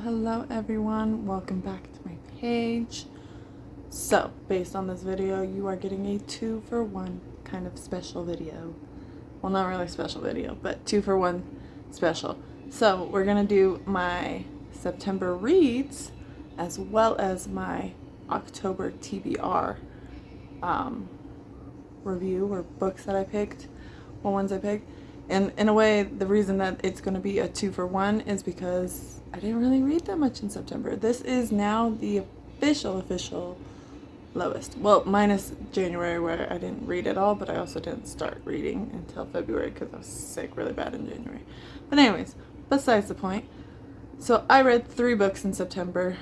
Hello everyone, welcome back to my page. So based on this video, you are getting a 2-for-1 kind of special video. Well, not really special video, but 2-for-1 special. So we're gonna do my September reads as well as my October TBR review, or books that I picked, or ones I picked. And in a way, the reason that it's going to be a 2-for-1 is because I didn't really read that much in September. This is now the official lowest. Well, minus January, where I didn't read at all, but I also didn't start reading until February because I was sick really bad in January. But anyways, besides the point. So I read 3 books in September.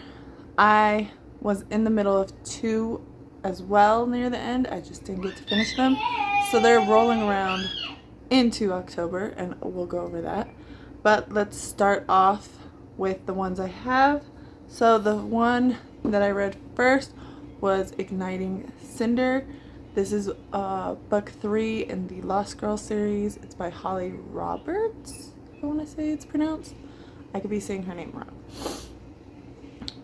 I was in the middle of 2 as well near the end. I just didn't get to finish them. So they're rolling around into October, and we'll go over that. But let's start off with the ones I have. So the one that I read first was Igniting Cinder. This is book 3 in the Lost Girl series. It's by Holly Roberts, I want to say it's pronounced. I could be saying her name wrong.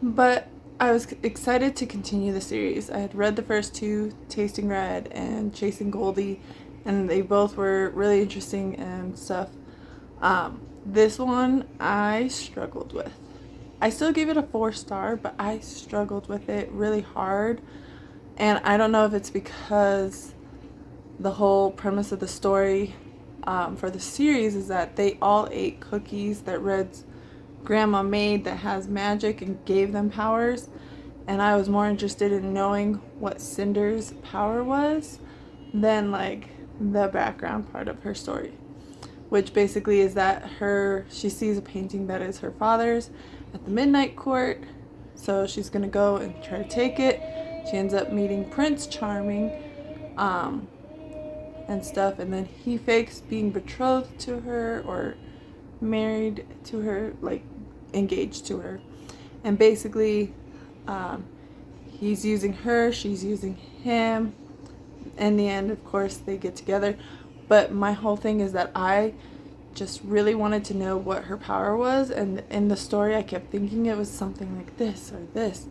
But I was excited to continue the series. I had read the first 2, Tasting Red and Chasing Goldie, and they both were really interesting and stuff. This one I struggled with. I still gave it a 4-star, but I struggled with it really hard. And I don't know if it's because the whole premise of the story for the series is that they all ate cookies that Red's grandma made that has magic and gave them powers. And I was more interested in knowing what Cinder's power was than like the background part of her story, which basically is that she sees a painting that is her father's at the Midnight Court, so she's gonna go and try to take it. She ends up meeting Prince Charming and stuff, and then he fakes being betrothed to her or married to her, like engaged to her, and basically he's using her, she's using him. In the end, of course, they get together. But my whole thing is that I just really wanted to know what her power was. And in the story, I kept thinking it was something like this or this.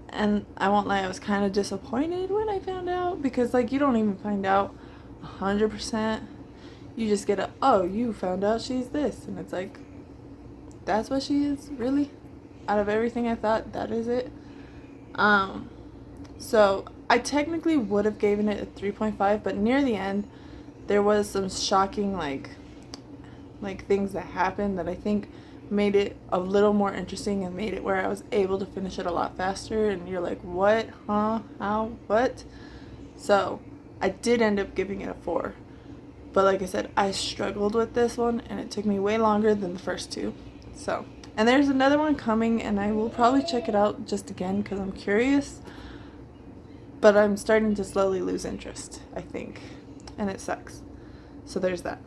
And I won't lie, I was kind of disappointed when I found out. Because, like, you don't even find out 100%. You just get oh, you found out she's this. And it's like, that's what she is? Really? Out of everything I thought, that is it? So I technically would have given it a 3.5, but near the end there was some shocking like things that happened that I think made it a little more interesting and made it where I was able to finish it a lot faster, and you're like, what? Huh? How? What? So I did end up giving it a 4. But like I said, I struggled with this one and it took me way longer than the first 2. So, and there's another one coming, and I will probably check it out just again because I'm curious. But I'm starting to slowly lose interest, I think. And it sucks. So there's that.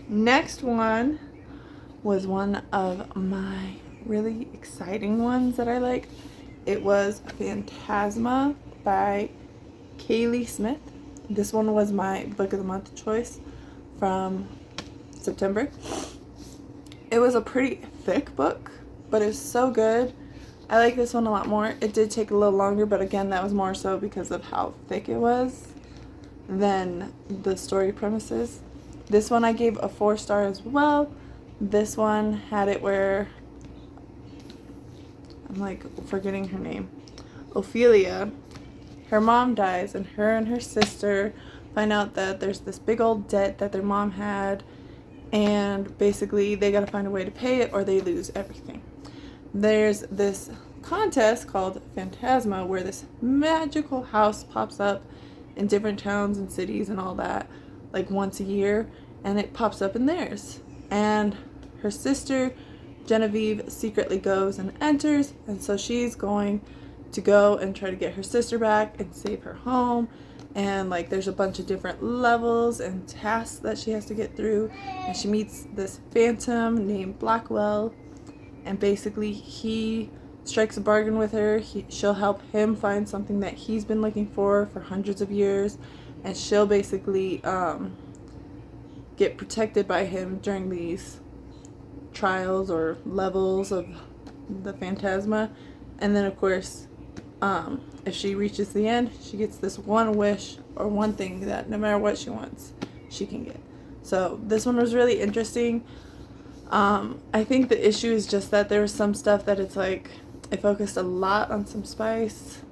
Next one was one of my really exciting ones that I liked. It was Phantasma by Kaylee Smith. This one was my book of the month choice from September. It was a pretty thick book, but it was so good. I like this one a lot more. It did take a little longer, but again, that was more so because of how thick it was than the story premises. This one I gave a 4-star as well. This one had it where, I'm like forgetting her name, Ophelia, her mom dies, and her sister find out that there's this big old debt that their mom had, and basically they gotta find a way to pay it or they lose everything. There's this contest called Phantasma where this magical house pops up in different towns and cities and all that, like once a year, and it pops up in theirs. And her sister Genevieve secretly goes and enters, and so she's going to go and try to get her sister back and save her home. And like there's a bunch of different levels and tasks that she has to get through, and she meets this phantom named Blackwell, and basically he strikes a bargain with her. She'll help him find something that he's been looking for hundreds of years, and she'll basically get protected by him during these trials or levels of the phantasma. And then, of course, if she reaches the end, she gets this one wish or one thing that no matter what she wants, she can get. So this one was really interesting. I think the issue is just that there was some stuff that it's like, it focused a lot on some spice.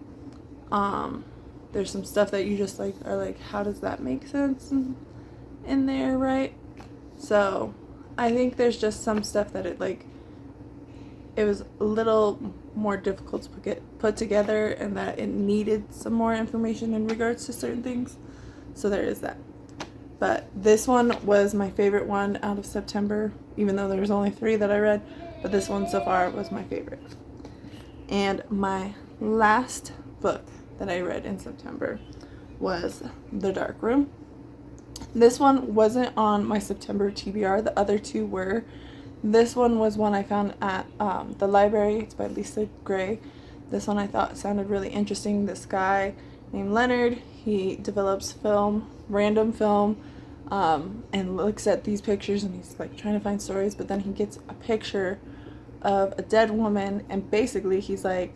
There's some stuff that you just like are like, how does that make sense in there, right? So I think there's just some stuff that it was a little more difficult to put together, and that it needed some more information in regards to certain things. So there is that. But this one was my favorite one out of September, even though there was only 3 that I read. But this one so far was my favorite. And my last book that I read in September was The Dark Room. This one wasn't on my September TBR. The other 2 were. This one was one I found at the library. It's by Lisa Gray. This one I thought sounded really interesting. This guy named Leonard, he develops random film, and looks at these pictures, and he's like trying to find stories, but then he gets a picture of a dead woman, and basically he's like,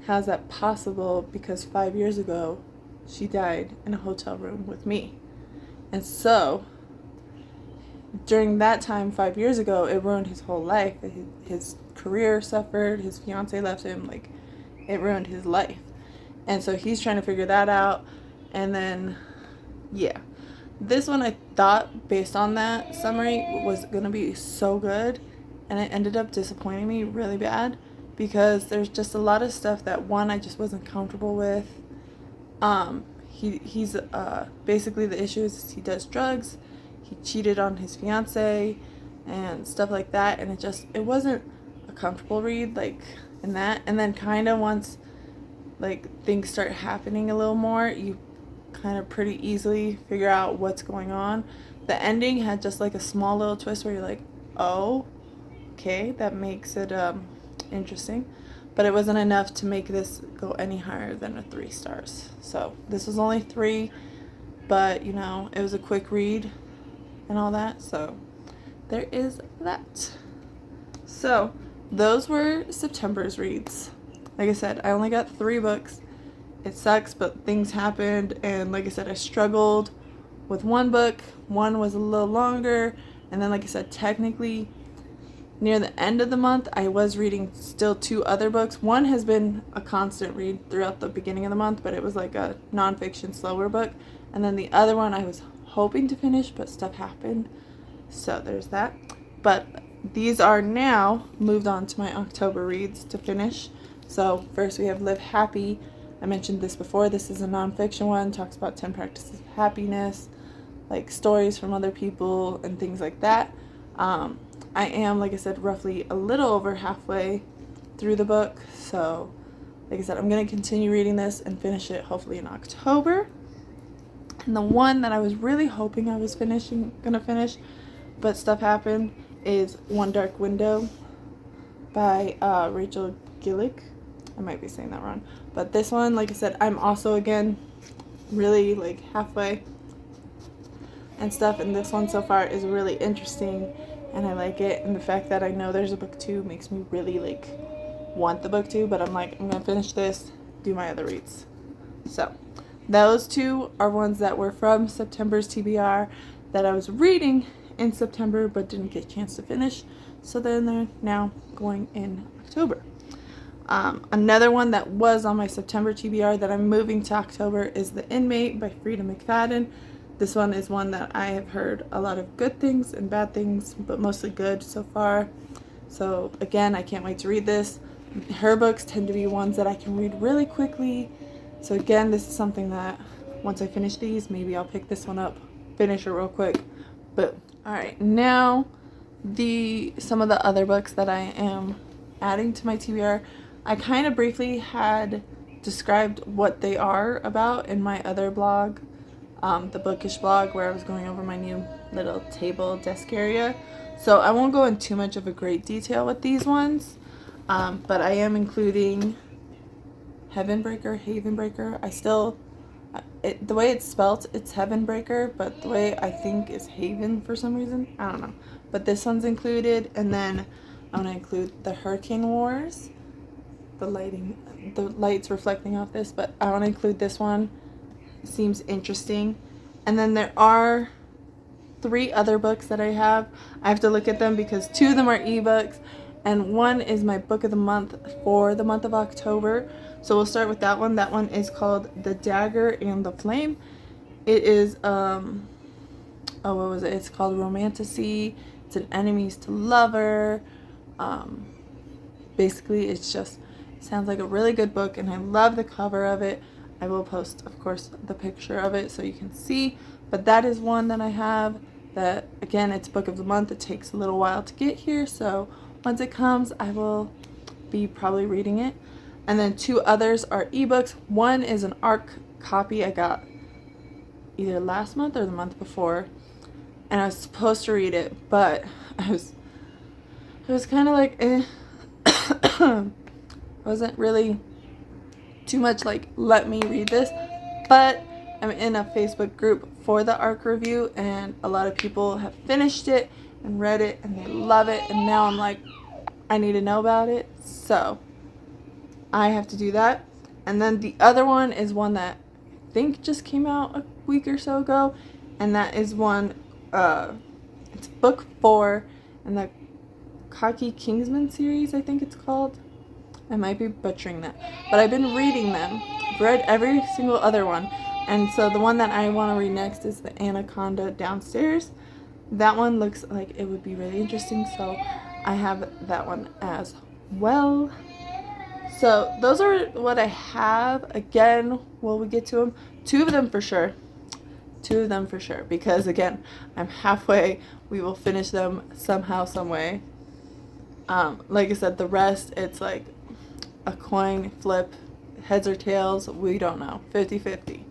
how's that possible? Because 5 years ago she died in a hotel room with me. And so during that time 5 years ago, it ruined his whole life. His career suffered, his fiance left him, like it ruined his life. And so he's trying to figure that out. And then yeah, this one I thought, based on that summary, was gonna be so good, and it ended up disappointing me really bad, because there's just a lot of stuff that, one, I just wasn't comfortable with. He's basically the issue is he does drugs, he cheated on his fiance and stuff like that, and it wasn't a comfortable read like in that. And then kind of once like things start happening a little more, you kind of pretty easily figure out what's going on. The ending had just like a small little twist where you're like, oh, okay, that makes it interesting, but it wasn't enough to make this go any higher than a 3 stars. So this was only 3, but you know, it was a quick read and all that, so there is that. So those were September's reads. Like I said, I only got 3 books. It sucks, but things happened, and like I said, I struggled with one book. One was a little longer, and then like I said, technically near the end of the month I was reading still 2 other books. One has been a constant read throughout the beginning of the month, but it was like a nonfiction slower book, and then the other one I was hoping to finish, but stuff happened, so there's that. But these are now moved on to my October reads to finish. So first we have Live Happy. I mentioned this before. This is a nonfiction one, talks about 10 practices of happiness, like stories from other people and things like that. I am, like I said, roughly a little over halfway through the book, so like I said, I'm going to continue reading this and finish it hopefully in October. And the one that I was really hoping I was gonna finish, but stuff happened, is One Dark Window by Rachel Gillick. I might be saying that wrong, but this one, like I said, I'm also again really like halfway and stuff, and this one so far is really interesting and I like it, and the fact that I know there's a book 2 makes me really like want the book 2, but I'm like, I'm gonna finish this, do my other reads. So those 2 are ones that were from September's TBR that I was reading in September but didn't get a chance to finish, so then they're now going in October. Another one that was on my September TBR that I'm moving to October is The Inmate by Frida McFadden. This one is one that I have heard a lot of good things and bad things, but mostly good so far. So again, I can't wait to read this. Her books tend to be ones that I can read really quickly. So again, this is something that once I finish these, maybe I'll pick this one up, finish it real quick. But alright, now some of the other books that I am adding to my TBR. I kind of briefly had described what they are about in my other blog, the Bookish blog, where I was going over my new little table desk area. So I won't go in too much of a great detail with these ones, but I am including Havenbreaker. the way it's spelt, it's Heavenbreaker, but the way I think is Haven for some reason. I don't know. But this one's included, and then I'm going to include the Hurricane Wars. The lights reflecting off this, but I want to include this one. It seems interesting. And then there are 3 other books that I have. I have to look at them because 2 of them are ebooks, and one is my book of the month for the month of October. So we'll start with that one. That one is called The Dagger and the Flame. It is what was it? It's called Romantasy. It's an enemies to lover. Basically, it's just sounds like a really good book, and I love the cover of it. I will post, of course, the picture of it so you can see. But that is one that I have that, again, it's book of the month. It takes a little while to get here, so once it comes, I will be probably reading it. And then 2 others are ebooks. One is an ARC copy I got either last month or the month before, and I was supposed to read it, but I was kind of like, wasn't really too much like, let me read this. But I'm in a Facebook group for the ARC review, and a lot of people have finished it and read it, and they love it, and now I'm like, I need to know about it, so I have to do that. And then the other one is one that I think just came out a week or so ago, and that is one, it's book 4 in the Cocky Kingsman series, I think it's called. I might be butchering that, but I've been reading them. I've read every single other one, and so the one that I want to read next is the Anaconda Downstairs. That one looks like it would be really interesting, so I have that one as well. So those are what I have. Again, will we get to them? 2 of them for sure. 2 of them for sure, because again, I'm halfway. We will finish them somehow, some way. Like I said, the rest, it's like a coin flip, heads or tails, we don't know, 50-50.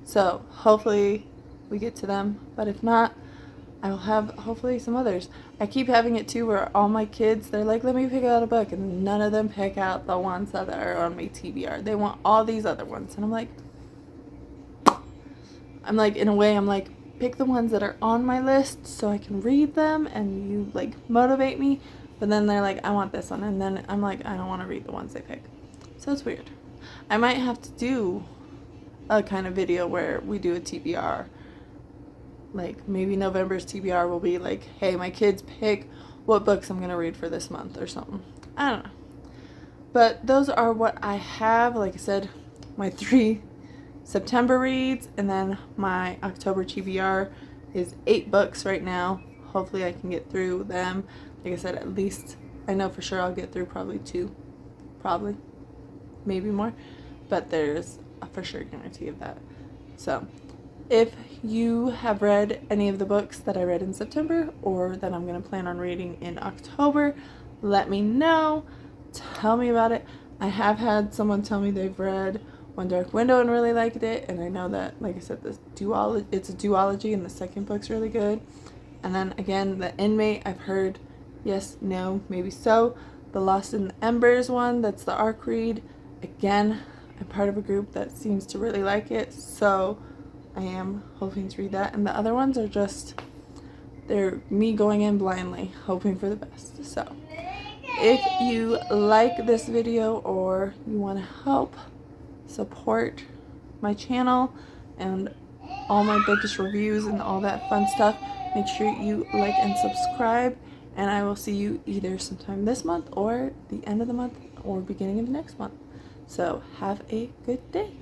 So hopefully we get to them, but if not, I will have hopefully some others. I keep having it too where all my kids, they're like, let me pick out a book, and none of them pick out the ones that are on my TBR. They want all these other ones, and I'm like, in a way, I'm like, pick the ones that are on my list so I can read them and you like motivate me. But then they're like, I want this one, and then I'm like, I don't want to read the ones they pick. So it's weird. I might have to do a kind of video where we do a TBR. Like maybe November's TBR will be like, hey, my kids pick what books I'm going to read for this month or something. I don't know. But those are what I have. Like I said, my 3 September reads, and then my October TBR is 8 books right now. Hopefully I can get through them. Like I said, at least I know for sure I'll get through probably 2. Probably. Maybe more. But there's a for sure guarantee of that. So if you have read any of the books that I read in September or that I'm going to plan on reading in October, let me know. Tell me about it. I have had someone tell me they've read One Dark Window and really liked it, and I know that, like I said, it's a duology, and the second book's really good. And then again, The Inmate, I've heard yes, no, maybe so. The Lost in the Embers one, that's the ARC read. Again, I'm part of a group that seems to really like it, so I am hoping to read that. And the other ones are just, they're me going in blindly, hoping for the best. So if you like this video or you want to help support my channel and all my bookish reviews and all that fun stuff, make sure you like and subscribe, and I will see you either sometime this month or the end of the month or beginning of next month. So have a good day.